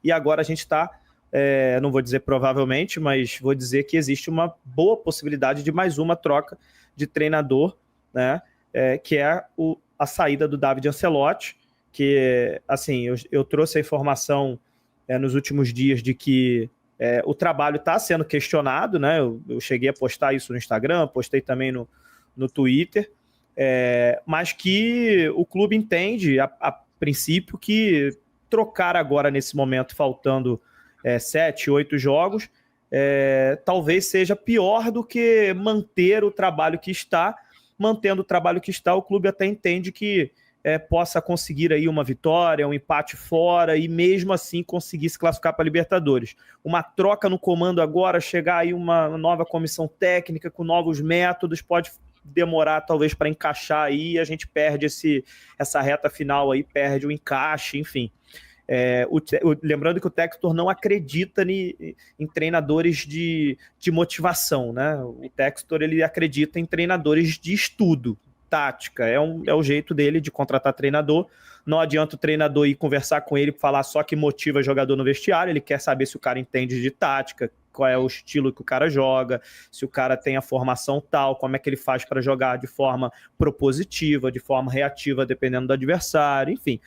e agora a gente está, não vou dizer provavelmente, mas vou dizer que existe uma boa possibilidade de mais uma troca de treinador, né, que é a saída do David Ancelotti, que, assim, eu trouxe a informação nos últimos dias de que o trabalho está sendo questionado, né? Eu cheguei a postar isso no Instagram, postei também no Twitter, mas que o clube entende, a princípio, que trocar agora, nesse momento, faltando 7, 8 jogos, talvez seja pior do que manter o trabalho que está. Mantendo o trabalho que está, o clube até entende que possa conseguir aí uma vitória, um empate fora e mesmo assim conseguir se classificar para a Libertadores. Uma troca no comando agora, chegar aí uma nova comissão técnica com novos métodos, pode demorar talvez para encaixar aí e a gente perde essa reta final aí, perde o encaixe, enfim. Lembrando que o Textor não acredita em treinadores de motivação, né? O Textor, ele acredita em treinadores de estudo, tática, é o jeito dele de contratar treinador. Não adianta o treinador ir conversar com ele, falar só que motiva jogador no vestiário, ele quer saber se o cara entende de tática, qual é o estilo que o cara joga, se o cara tem a formação tal, como é que ele faz para jogar de forma propositiva, de forma reativa, dependendo do adversário, enfim.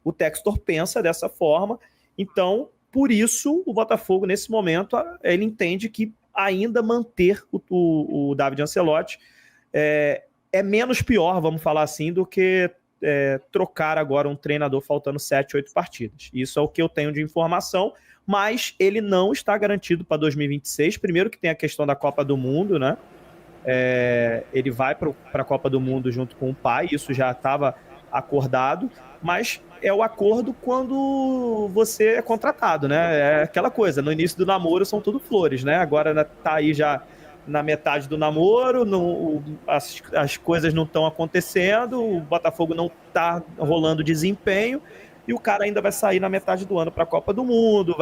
O Textor pensa dessa forma, então, por isso, o Botafogo, nesse momento, ele entende que ainda manter o David Ancelotti é menos pior, vamos falar assim, do que trocar agora um treinador faltando 7, 8 partidas. Isso é o que eu tenho de informação, mas ele não está garantido para 2026. Primeiro que tem a questão da Copa do Mundo, né? Ele vai para a Copa do Mundo junto com o pai, isso já estava acordado, mas é o acordo quando você é contratado, né? É aquela coisa, no início do namoro são tudo flores, né? Agora tá aí já na metade do namoro, as coisas não estão acontecendo, o Botafogo não está rolando desempenho, e o cara ainda vai sair na metade do ano para a Copa do Mundo,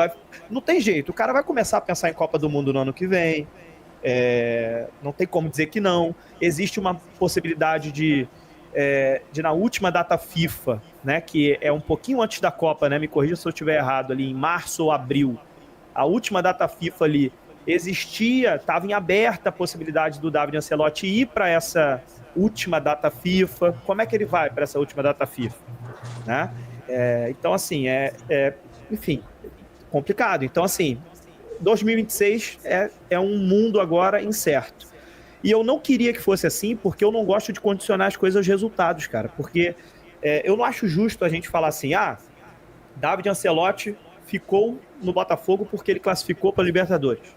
não tem jeito, o cara vai começar a pensar em Copa do Mundo no ano que vem, não tem como dizer que não. Existe uma possibilidade de na última data FIFA, né, que é um pouquinho antes da Copa, né, me corrija se eu estiver errado, ali em março ou abril, a última data FIFA ali, estava em aberta a possibilidade do David Ancelotti ir para essa última data FIFA. Como é que ele vai para essa última data FIFA? Né? Então, assim, enfim, complicado. Então, assim, 2026 é um mundo agora incerto. E eu não queria que fosse assim, porque eu não gosto de condicionar as coisas aos resultados, cara. Porque eu não acho justo a gente falar assim, David Ancelotti ficou no Botafogo porque ele classificou para a Libertadores.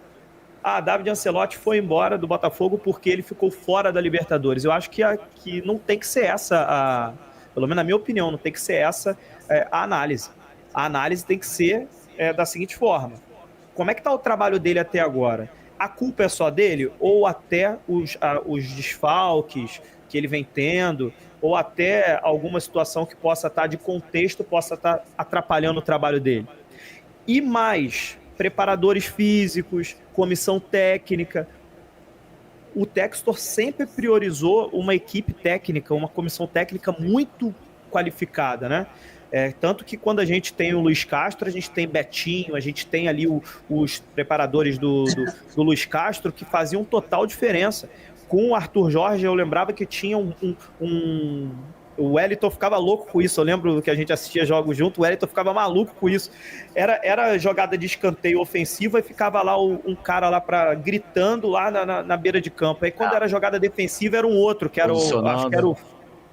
David Ancelotti foi embora do Botafogo porque ele ficou fora da Libertadores. Eu acho que não tem que ser essa, pelo menos na minha opinião, não tem que ser essa a análise. A análise tem que ser da seguinte forma. Como é que está o trabalho dele até agora? A culpa é só dele? Ou até os desfalques que ele vem tendo? Ou até alguma situação que possa estar de contexto, possa estar atrapalhando o trabalho dele? E mais, preparadores físicos, comissão técnica. O Textor sempre priorizou uma equipe técnica, uma comissão técnica muito qualificada, né? Tanto que quando a gente tem o Luiz Castro, a gente tem Betinho, a gente tem ali os preparadores do Luiz Castro que faziam total diferença. Com o Arthur Jorge, eu lembrava que tinha o Wellington ficava louco com isso. Eu lembro que a gente assistia jogos junto, o Wellington ficava maluco com isso. Era jogada de escanteio ofensiva e ficava lá um cara lá gritando lá na beira de campo. Aí quando era jogada defensiva era um outro, que era acho que era o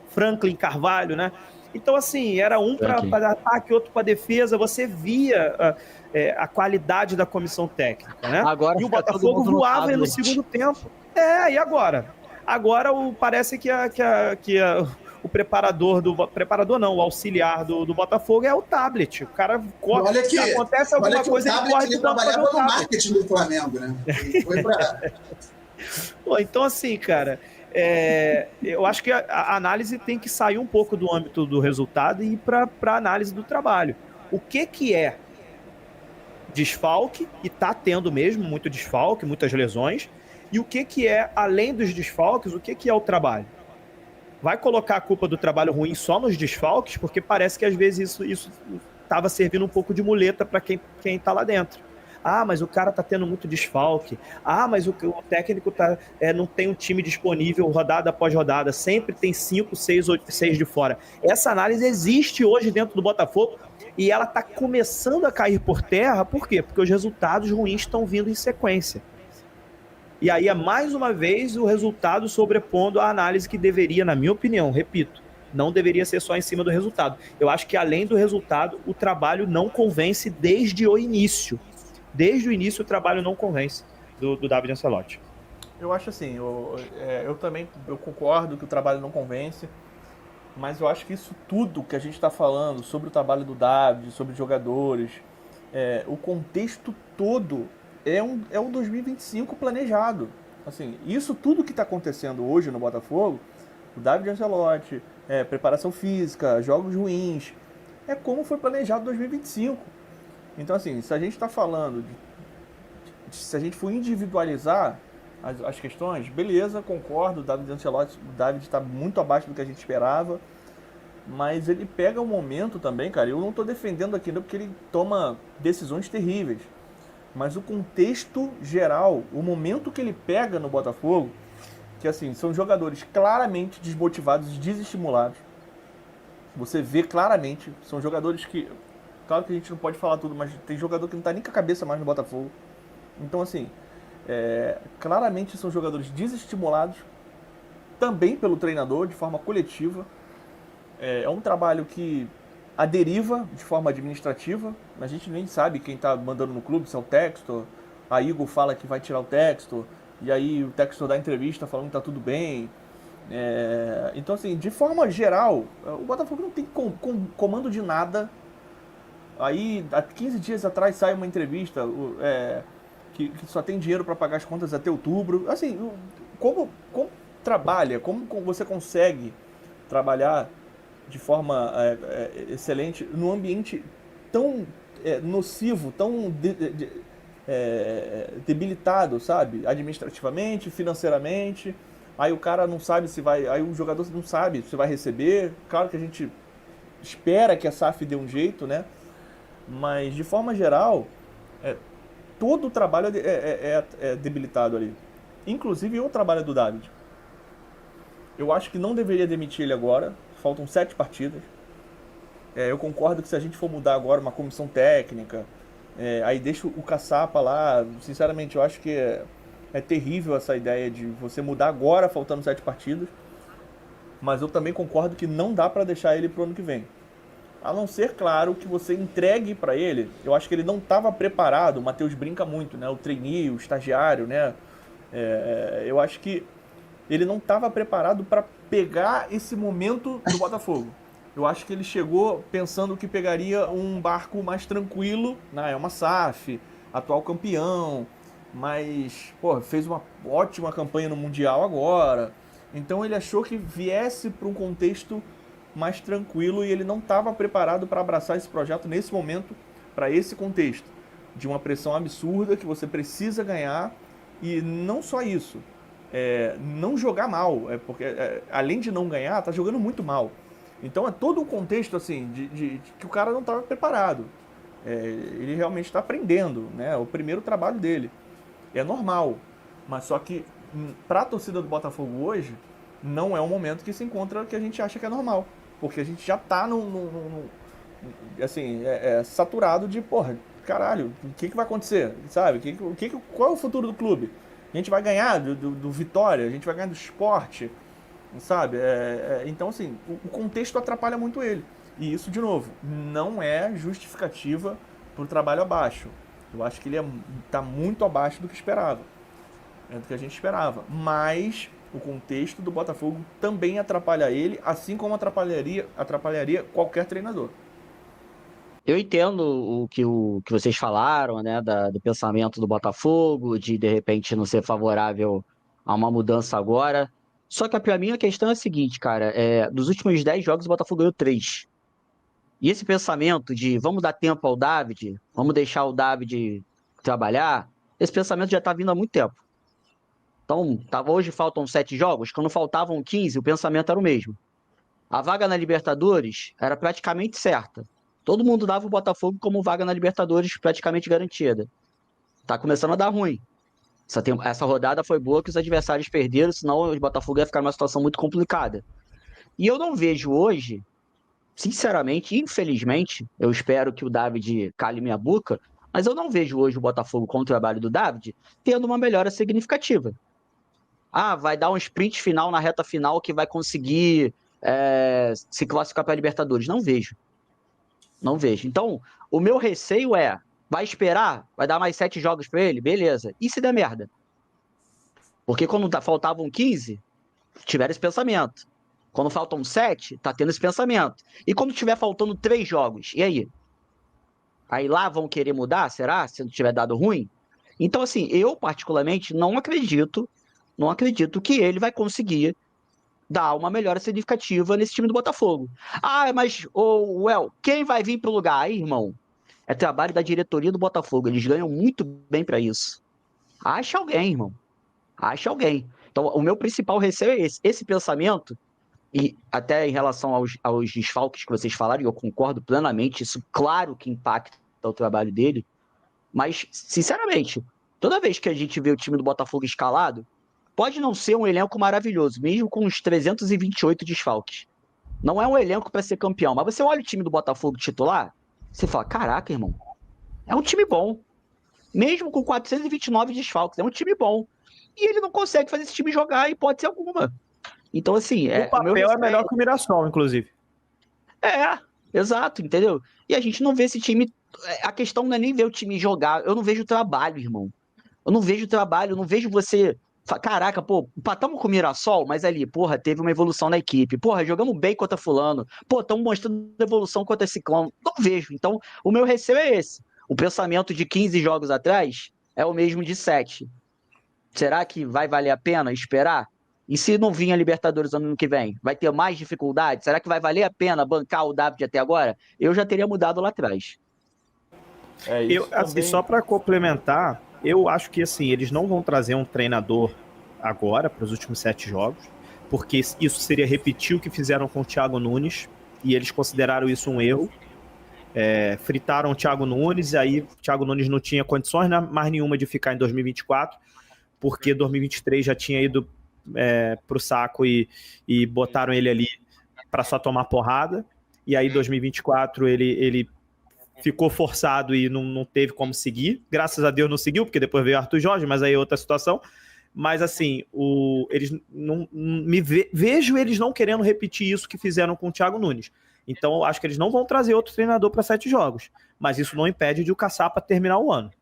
Franklin Carvalho, né? Então, assim, era um para ataque, outro para defesa. Você via a qualidade da comissão técnica, né? Agora e o Botafogo voava no segundo tempo. E agora? Agora parece que o o auxiliar do Botafogo é o tablet. O cara corre, acontece alguma coisa, ele corre de trabalhava no marketing do Flamengo, né? Foi pra... Então, assim, cara, eu acho que a análise tem que sair um pouco do âmbito do resultado e ir para a análise do trabalho. O que é desfalque, e tá tendo mesmo muito desfalque, muitas lesões, e o que é, além dos desfalques, o que é o trabalho? Vai colocar a culpa do trabalho ruim só nos desfalques? Porque parece que às vezes isso estava servindo um pouco de muleta para quem está lá dentro. Ah, mas o cara tá tendo muito desfalque. Ah, mas o técnico não tem um time disponível rodada após rodada. Sempre tem 5, 6, 8, 6 de fora. Essa análise existe hoje dentro do Botafogo e ela tá começando a cair por terra. Por quê? Porque os resultados ruins estão vindo em sequência. E aí é mais uma vez o resultado sobrepondo a análise que deveria, na minha opinião, repito, não deveria ser só em cima do resultado. Eu acho que além do resultado, o trabalho não convence desde o início. Desde o início o trabalho não convence do David Ancelotti. Eu acho assim, eu também concordo que o trabalho não convence, mas eu acho que isso tudo que a gente está falando sobre o trabalho do David, sobre os jogadores, o contexto todo é um 2025 planejado. Assim, isso tudo que está acontecendo hoje no Botafogo, o David Ancelotti, preparação física, jogos ruins, é como foi planejado 2025. Então, assim, se a gente está falando, se a gente for individualizar as questões, beleza, concordo, o David Ancelotti, o David está muito abaixo do que a gente esperava, mas ele pega um momento também, cara, eu não estou defendendo aqui não porque ele toma decisões terríveis, mas o contexto geral, o momento que ele pega no Botafogo, que assim, são jogadores claramente desmotivados, desestimulados, você vê claramente, são jogadores que... Claro que a gente não pode falar tudo, mas tem jogador que não tá nem com a cabeça mais no Botafogo. Então, assim, claramente são jogadores desestimulados, também pelo treinador, de forma coletiva. É um trabalho que a deriva de forma administrativa. A gente nem sabe quem tá mandando no clube, se é o Textor. A Igor fala que vai tirar o Textor, e aí o Textor dá entrevista falando que tá tudo bem. Então, assim, de forma geral, o Botafogo não tem comando de nada. Aí, há 15 dias atrás, sai uma entrevista que só tem dinheiro para pagar as contas até outubro. Assim, como trabalha, como você consegue trabalhar de forma excelente num ambiente tão nocivo, tão debilitado, sabe? Administrativamente, financeiramente. Aí o cara não sabe se vai... Aí o jogador não sabe se vai receber. Claro que a gente espera que a SAF dê um jeito, né? Mas, de forma geral, todo o trabalho é debilitado ali. Inclusive o trabalho do David. Eu acho que não deveria demitir ele agora. Faltam 7 partidas. Eu concordo que se a gente for mudar agora uma comissão técnica, aí deixa o Caçapa lá. Sinceramente, eu acho que é terrível essa ideia de você mudar agora, faltando 7 partidas. Mas eu também concordo que não dá para deixar ele pro ano que vem. A não ser, claro, que você entregue para ele. Eu acho que ele não estava preparado. O Matheus brinca muito, né? O trainee, o estagiário, né? Eu acho que ele não estava preparado para pegar esse momento do Botafogo. Eu acho que ele chegou pensando que pegaria um barco mais tranquilo, né? É uma SAF, atual campeão, mas fez uma ótima campanha no Mundial agora. Então ele achou que viesse para um contexto mais tranquilo e ele não estava preparado para abraçar esse projeto nesse momento, para esse contexto de uma pressão absurda que você precisa ganhar. E não só isso, não jogar mal, porque além de não ganhar, tá jogando muito mal. Então é todo um contexto assim de que o cara não estava preparado. Ele realmente está aprendendo, né? O primeiro trabalho dele. É normal, mas só que para a torcida do Botafogo hoje não é um momento que se encontra que a gente acha que é normal. Porque a gente já tá assim, saturado de, caralho, o que vai acontecer, sabe? Qual é o futuro do clube? A gente vai ganhar do Vitória, a gente vai ganhar do Sport, sabe? Então, assim, o contexto atrapalha muito ele. E isso, de novo, não é justificativa pro trabalho abaixo. Eu acho que ele tá muito abaixo do que esperava, do que a gente esperava. Mas o contexto do Botafogo também atrapalha ele, assim como atrapalharia qualquer treinador. Eu entendo o que vocês falaram, né, do pensamento do Botafogo, de repente não ser favorável a uma mudança agora. Só que para mim a questão é a seguinte, cara, dos últimos 10 jogos o Botafogo ganhou 3. E esse pensamento de vamos dar tempo ao David, vamos deixar o David trabalhar, esse pensamento já está vindo há muito tempo. Então, hoje faltam 7 jogos, quando faltavam 15, o pensamento era o mesmo. A vaga na Libertadores era praticamente certa. Todo mundo dava o Botafogo como vaga na Libertadores praticamente garantida. Tá começando a dar ruim. Essa rodada foi boa que os adversários perderam, senão o Botafogo ia ficar numa situação muito complicada. E eu não vejo hoje, sinceramente, infelizmente, eu espero que o David cale minha boca, mas eu não vejo hoje o Botafogo com o trabalho do David tendo uma melhora significativa. Vai dar um sprint final na reta final que vai conseguir se classificar para a Libertadores. Não vejo. Não vejo. Então, o meu receio vai esperar? Vai dar mais 7 jogos para ele? Beleza. E se der merda? Porque quando faltavam 15, tiveram esse pensamento. Quando faltam 7, tá tendo esse pensamento. E quando tiver faltando 3 jogos, e aí? Aí lá vão querer mudar, será? Se não tiver dado ruim? Então, assim, eu particularmente não acredito que ele vai conseguir dar uma melhora significativa nesse time do Botafogo. Mas, quem vai vir pro lugar aí, irmão? É trabalho da diretoria do Botafogo. Eles ganham muito bem para isso. Acha alguém, irmão. Acha alguém. Então, o meu principal receio é esse. Esse pensamento, e até em relação aos desfalques que vocês falaram, e eu concordo plenamente, isso claro que impacta o trabalho dele, mas, sinceramente, toda vez que a gente vê o time do Botafogo escalado, pode não ser um elenco maravilhoso, mesmo com uns 328 desfalques. Não é um elenco para ser campeão, mas você olha o time do Botafogo titular, você fala, caraca, irmão, é um time bom. Mesmo com 429 desfalques, é um time bom. E ele não consegue fazer esse time jogar em hipótese alguma. Então, assim... O papel é melhor que o Mirassol, inclusive. Exato, entendeu? E a gente não vê esse time... A questão não é nem ver o time jogar. Eu não vejo trabalho, irmão. Eu não vejo você... Caraca, empatamos com o Mirassol, mas ali, teve uma evolução na equipe. Jogamos bem contra fulano. Estamos mostrando evolução contra Ciclone. Não vejo. Então, o meu receio é esse. O pensamento de 15 jogos atrás é o mesmo de 7. Será que vai valer a pena esperar? E se não vir a Libertadores ano que vem? Vai ter mais dificuldade? Será que vai valer a pena bancar o David até agora? Eu já teria mudado lá atrás. Só para complementar, eu acho que assim, eles não vão trazer um treinador agora para os últimos 7 jogos, porque isso seria repetir o que fizeram com o Thiago Nunes, e eles consideraram isso um erro. Fritaram o Thiago Nunes, e aí o Thiago Nunes não tinha condições mais nenhuma de ficar em 2024, porque 2023 já tinha ido pro saco e botaram ele ali para só tomar porrada, e aí 2024 ele ficou forçado e não teve como seguir. Graças a Deus não seguiu, porque depois veio Arthur Jorge, mas aí é outra situação. Mas assim, eles vejo eles não querendo repetir isso que fizeram com o Thiago Nunes. Então eu acho que eles não vão trazer outro treinador para 7 jogos. Mas isso não impede de o Caçapa terminar o ano.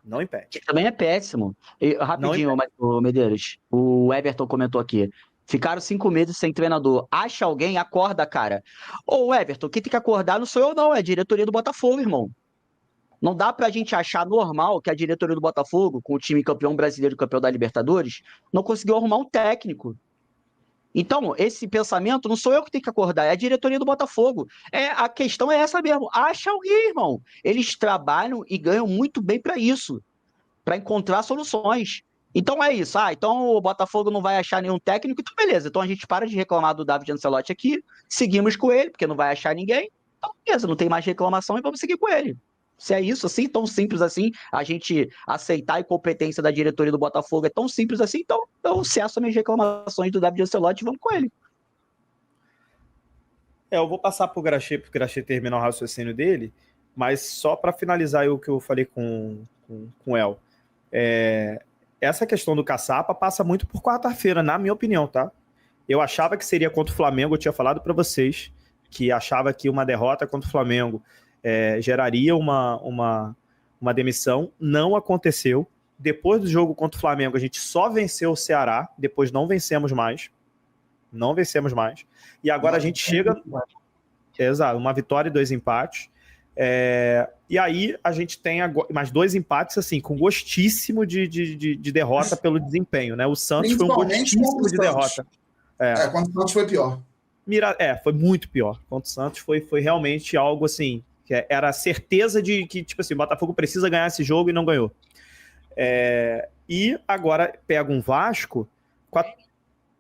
Não impede. Também é péssimo. Rapidinho, Medeiros. O Everton comentou aqui. Ficaram 5 meses sem treinador. Acha alguém, acorda, cara. Everton, quem tem que acordar não sou eu, não. É a diretoria do Botafogo, irmão. Não dá pra gente achar normal que a diretoria do Botafogo, com o time campeão brasileiro e campeão da Libertadores, não conseguiu arrumar um técnico. Então, esse pensamento não sou eu que tenho que acordar, é a diretoria do Botafogo. A questão é essa mesmo. Acha alguém, irmão. Eles trabalham e ganham muito bem para isso, para encontrar soluções. Então é isso. Então o Botafogo não vai achar nenhum técnico, então beleza. Então a gente para de reclamar do David Ancelotti aqui, seguimos com ele, porque não vai achar ninguém. Então beleza, não tem mais reclamação e vamos seguir com ele. Se é isso assim, tão simples assim, a gente aceitar a incompetência da diretoria do Botafogo é tão simples assim, então eu cesso as minhas reclamações do David Ancelotti e vamos com ele. Eu vou passar para o Graxê terminar o raciocínio dele, mas só para finalizar o que eu falei com o El. Essa questão do Caçapa passa muito por quarta-feira, na minha opinião, tá? Eu achava que seria contra o Flamengo, eu tinha falado para vocês que achava que uma derrota contra o Flamengo geraria uma demissão. Não aconteceu. Depois do jogo contra o Flamengo, a gente só venceu o Ceará, depois não vencemos mais. Não vencemos mais. E agora a gente chega... Exato, uma vitória e 2 empates. E aí a gente tem mais 2 empates assim, com gostíssimo de derrota pelo desempenho, né? O Santos foi um gostíssimo de derrota. Contra o Santos foi pior. Foi muito pior. Contra o Santos foi realmente algo assim, que era a certeza de que, tipo assim, o Botafogo precisa ganhar esse jogo e não ganhou. E agora pega um Vasco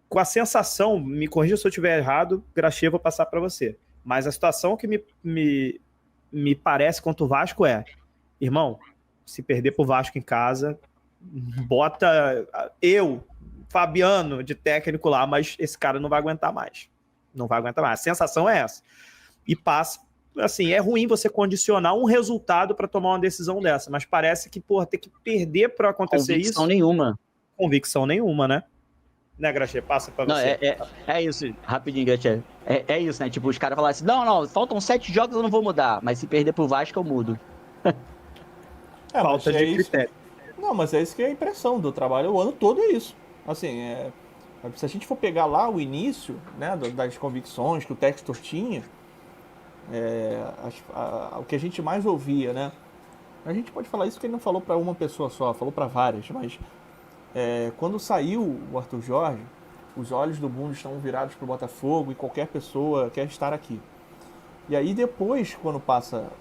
com a sensação, me corrija se eu estiver errado, Graxê, vou passar para você, mas a situação que me me parece contra o Vasco irmão, se perder pro Vasco em casa, bota Fabiano de técnico lá, mas esse cara não vai aguentar mais. Não vai aguentar mais. A sensação é essa. E passa, assim, é ruim você condicionar um resultado para tomar uma decisão dessa, mas parece que, ter que perder para acontecer isso... Convicção nenhuma, né? Né, Graxê? Passa para você. É isso, rapidinho, Graxê. É isso, né? Tipo, os caras falaram assim, não, faltam 7 jogos, eu não vou mudar, mas se perder pro Vasco, eu mudo. Falta de critério. Não, mas é isso que é a impressão do trabalho, o ano todo é isso. Assim, se a gente for pegar lá o início, né, das convicções que o Textor tinha, o que a gente mais ouvia, né? A gente pode falar isso porque ele não falou para uma pessoa só, falou para várias, mas quando saiu o Arthur Jorge, os olhos do mundo estão virados para o Botafogo e qualquer pessoa quer estar aqui. E aí depois, quando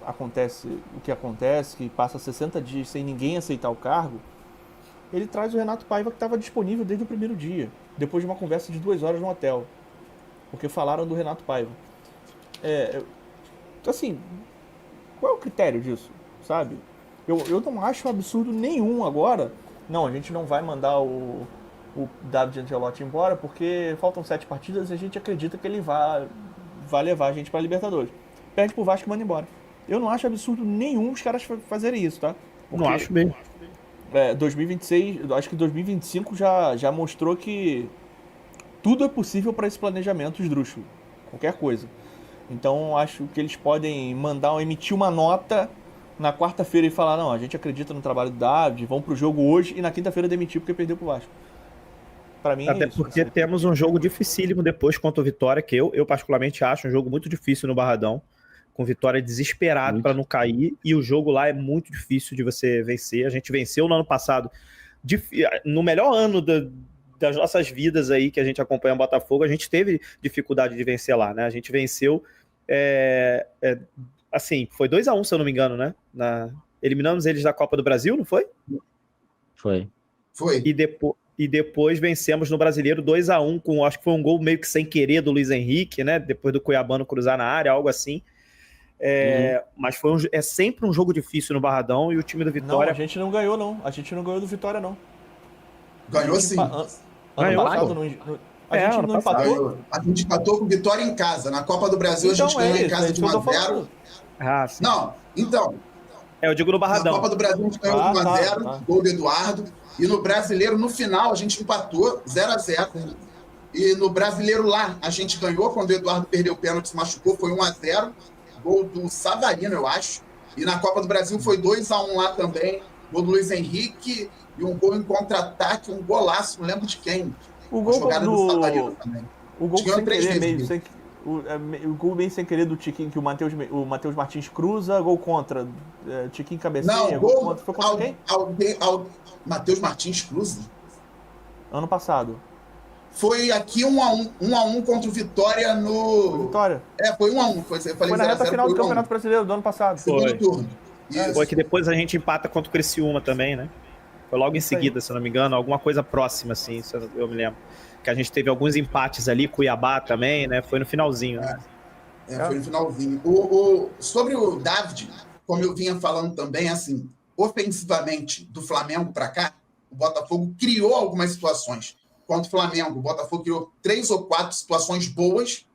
acontece o que acontece, que passa 60 dias sem ninguém aceitar o cargo, ele traz o Renato Paiva, que estava disponível desde o primeiro dia, depois de uma conversa de 2 horas no hotel, porque falaram do Renato Paiva. Assim, qual é o critério disso, sabe? Eu não acho absurdo nenhum agora. Não, a gente não vai mandar o David Ancelotti embora porque faltam 7 partidas e a gente acredita que ele vai levar a gente para a Libertadores. Perde pro Vasco e manda embora. Eu não acho absurdo nenhum os caras fazerem isso, tá? Porque, não acho mesmo. 2026, acho que 2025 já mostrou que tudo é possível para esse planejamento esdrúxulo. Qualquer coisa. Então acho que eles podem emitir uma nota na quarta-feira e falar, não, a gente acredita no trabalho do David, vão pro jogo hoje e na quinta-feira demitir porque perdeu pro Vasco. Pra mim até porque temos um jogo dificílimo depois contra o Vitória, que eu particularmente acho um jogo muito difícil no Barradão, com Vitória desesperado para não cair, e o jogo lá é muito difícil de você vencer. A gente venceu no ano passado, no melhor ano das nossas vidas aí que a gente acompanha o Botafogo, a gente teve dificuldade de vencer lá, né? A gente venceu, assim, foi 2-1, se eu não me engano, né? Eliminamos eles da Copa do Brasil, não foi? Foi. E depois vencemos no Brasileiro 2-1, acho que foi um gol meio que sem querer do Luiz Henrique, né? Depois do Cuiabano cruzar na área, algo assim. Mas é sempre um jogo difícil no Barradão, e o time do Vitória... Não, a gente não ganhou, não. A gente não ganhou do Vitória, não. Ganhou sim. Ganhou, passado, a gente não empatou. A gente empatou com Vitória em casa. Na Copa do Brasil a gente ganhou em casa de 1-0. Não, então... eu digo no Barradão. Na Copa do Brasil a gente ganhou de 1-0, gol do Eduardo. E no Brasileiro, no final, a gente empatou 0-0. E no Brasileiro lá, a gente ganhou quando o Eduardo perdeu o pênalti, se machucou, foi 1-0. Gol do Savarino, eu acho. E na Copa do Brasil foi 2-1 lá também. Gol do Luiz Henrique e um gol em contra-ataque, um golaço, não lembro de quem. O gol do Savarino também. O gol sem querer mesmo. O gol bem sem querer do Tiquinho, que o Matheus Martins cruza, gol contra. Tiquinho cabeceia, não, gol contra. Foi contra quem? Matheus Martins cruza. Ano passado. Foi aqui 1-1 contra o Vitória no... Vitória. Foi 1-1. Foi na reta final do Campeonato Brasileiro do ano passado. Segundo turno. Foi que depois a gente empata contra o Criciúma também, né? Foi logo em seguida, se eu não me engano, alguma coisa próxima, assim, se eu me lembro. Que a gente teve alguns empates ali, Cuiabá também, né? Foi no finalzinho. Né? Foi no finalzinho. Sobre o David, como eu vinha falando também, assim, ofensivamente, do Flamengo para cá, o Botafogo criou algumas situações. Contra o Flamengo, o Botafogo criou 3 ou 4 situações boas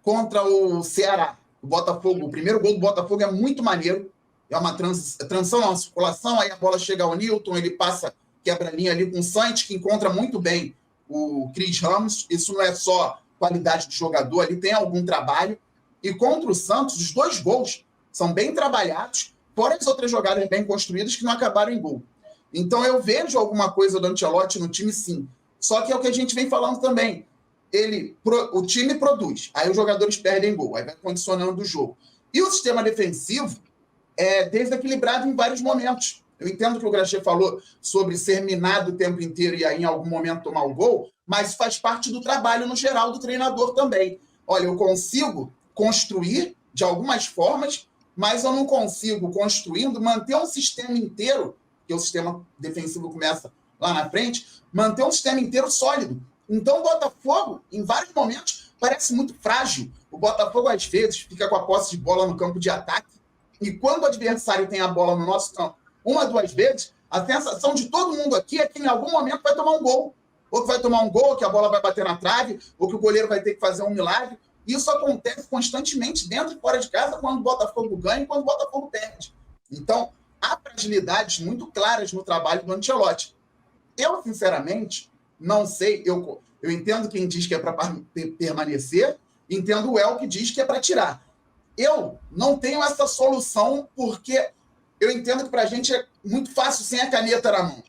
contra o Ceará. O primeiro gol do Botafogo é muito maneiro. É uma transição, uma circulação, aí a bola chega ao Newton, ele passa, quebra a linha ali com o Santos, que encontra muito bem o Cris Ramos. Isso não é só qualidade de jogador, ali tem algum trabalho. E contra o Santos, os 2 gols são bem trabalhados, fora as outras jogadas bem construídas que não acabaram em gol. Então eu vejo alguma coisa do Ancelotti no time, sim. Só que é o que a gente vem falando também. O time produz, aí os jogadores perdem gol, aí vai condicionando o jogo. E o sistema defensivo é desequilibrado em vários momentos. Eu entendo que o Graxê falou sobre ser minado o tempo inteiro e aí em algum momento tomar o gol, mas faz parte do trabalho no geral do treinador também. Olha, eu consigo construir de algumas formas, mas eu não consigo, construindo, manter um sistema inteiro, que o sistema defensivo começa lá na frente, manter um sistema inteiro sólido. Então o Botafogo, em vários momentos, parece muito frágil. O Botafogo, às vezes, fica com a posse de bola no campo de ataque, e quando o adversário tem a bola no nosso campo 1 a 2 vezes, a sensação de todo mundo aqui é que em algum momento vai tomar um gol. Ou que vai tomar um gol, que a bola vai bater na trave, ou que o goleiro vai ter que fazer um milagre. Isso acontece constantemente dentro e fora de casa quando o Botafogo ganha e quando o Botafogo perde. Então, há fragilidades muito claras no trabalho do Ancelotti. Eu, sinceramente, não sei. Eu entendo quem diz que é para permanecer, entendo o El que diz que é para tirar. Eu não tenho essa solução porque eu entendo que para a gente é muito fácil sem a caneta na mão.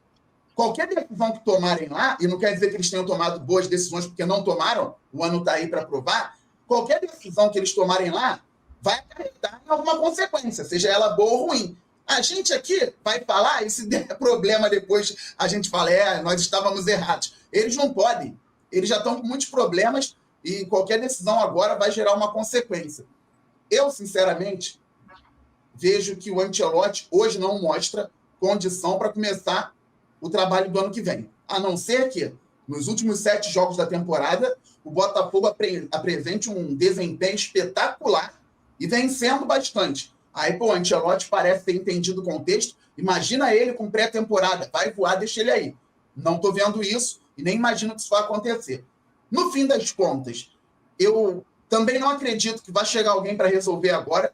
Qualquer decisão que tomarem lá, e não quer dizer que eles tenham tomado boas decisões porque não tomaram, o ano está aí para provar, qualquer decisão que eles tomarem lá vai acarretar em alguma consequência, seja ela boa ou ruim. A gente aqui vai falar, e se der problema depois, a gente fala, nós estávamos errados. Eles não podem. Eles já estão com muitos problemas e qualquer decisão agora vai gerar uma consequência. Eu, sinceramente, vejo que o Ancelotti hoje não mostra condição para começar o trabalho do ano que vem. A não ser que, nos últimos 7 jogos da temporada, o Botafogo apresente um desempenho espetacular e vencendo bastante. Aí, o Ancelotti parece ter entendido o contexto. Imagina ele com pré-temporada. Vai voar, deixa ele aí. Não estou vendo isso e nem imagino que isso vai acontecer. No fim das contas, eu também não acredito que vai chegar alguém para resolver agora.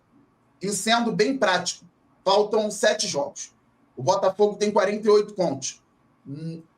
E sendo bem prático, faltam 7 jogos. O Botafogo tem 48 pontos.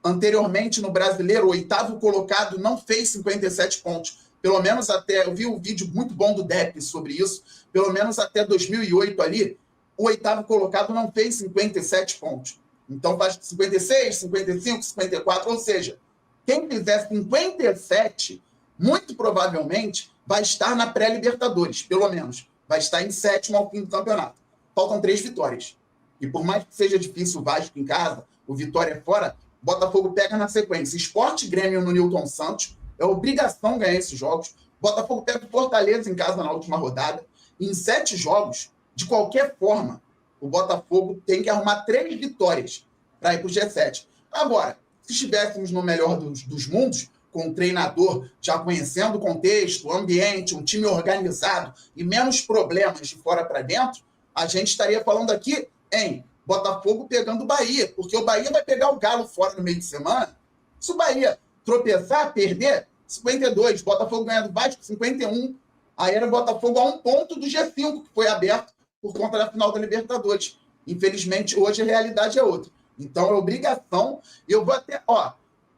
Anteriormente, no Brasileiro, o 8º colocado não fez 57 pontos. Pelo menos até... Eu vi um vídeo muito bom do Depp sobre isso. Pelo menos até 2008 ali, o 8º colocado não fez 57 pontos. Então, faz 56, 55, 54. Ou seja, quem fizer 57, muito provavelmente, vai estar na pré-Libertadores, pelo menos. Vai estar em 7º ao fim do campeonato. Faltam 3 vitórias. E por mais que seja difícil o Vasco em casa, o Vitória fora, o Botafogo pega na sequência Sport e Grêmio no Newton Santos, é obrigação ganhar esses jogos. O Botafogo pega o Fortaleza em casa na última rodada. E em 7 jogos, de qualquer forma, o Botafogo tem que arrumar 3 vitórias para ir para o G7. Agora, se estivéssemos no melhor dos mundos, com um treinador já conhecendo o contexto, o ambiente, um time organizado e menos problemas de fora para dentro, a gente estaria falando aqui em Botafogo pegando o Bahia, porque o Bahia vai pegar o Galo fora no meio de semana. Se o Bahia tropeçar, perder, 52, Botafogo ganha do Vasco, 51, aí era o Botafogo a 1 ponto do G5, que foi aberto por conta da final da Libertadores. Infelizmente, hoje a realidade é outra. Então, é obrigação, eu vou até,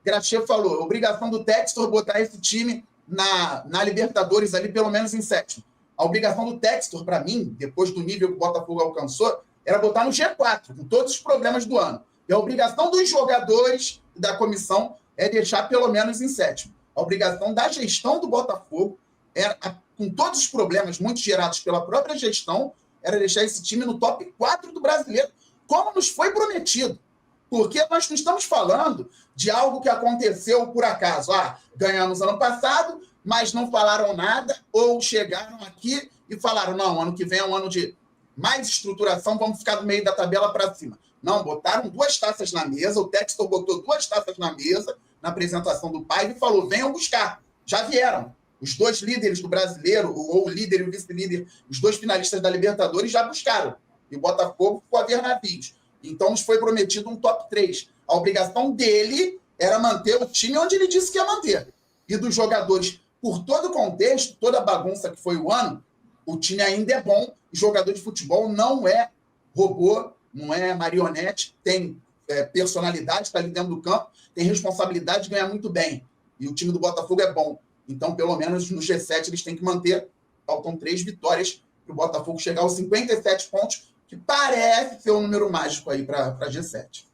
Graxê falou, obrigação do Textor botar esse time na Libertadores ali, pelo menos em 7º. A obrigação do Textor, para mim, depois do nível que o Botafogo alcançou, era botar no G4, com todos os problemas do ano. E a obrigação dos jogadores e da comissão é deixar pelo menos em 7º. A obrigação da gestão do Botafogo, com todos os problemas muito gerados pela própria gestão, era deixar esse time no top 4 do brasileiro, como nos foi prometido. Porque nós não estamos falando de algo que aconteceu por acaso. Ganhamos ano passado, mas não falaram nada, ou chegaram aqui e falaram, não, ano que vem é um ano de mais estruturação, vamos ficar no meio da tabela para cima. Não, botaram 2 taças na mesa, o Textor botou 2 taças na mesa, na apresentação do pai, e falou, venham buscar. Já vieram. Os 2 líderes do brasileiro, ou o líder e o vice-líder, os 2 finalistas da Libertadores já buscaram. E o Botafogo ficou a ver navios. Então, nos foi prometido um top 3. A obrigação dele era manter o time onde ele disse que ia manter. E dos jogadores, por todo o contexto, toda a bagunça que foi o ano, o time ainda é bom. O jogador de futebol não é robô, não é marionete, tem personalidade, está ali dentro do campo, tem responsabilidade de ganhar muito bem. E o time do Botafogo é bom. Então, pelo menos no G7, eles têm que manter. Faltam 3 vitórias para o Botafogo chegar aos 57 pontos, que parece ser um número mágico aí para G7.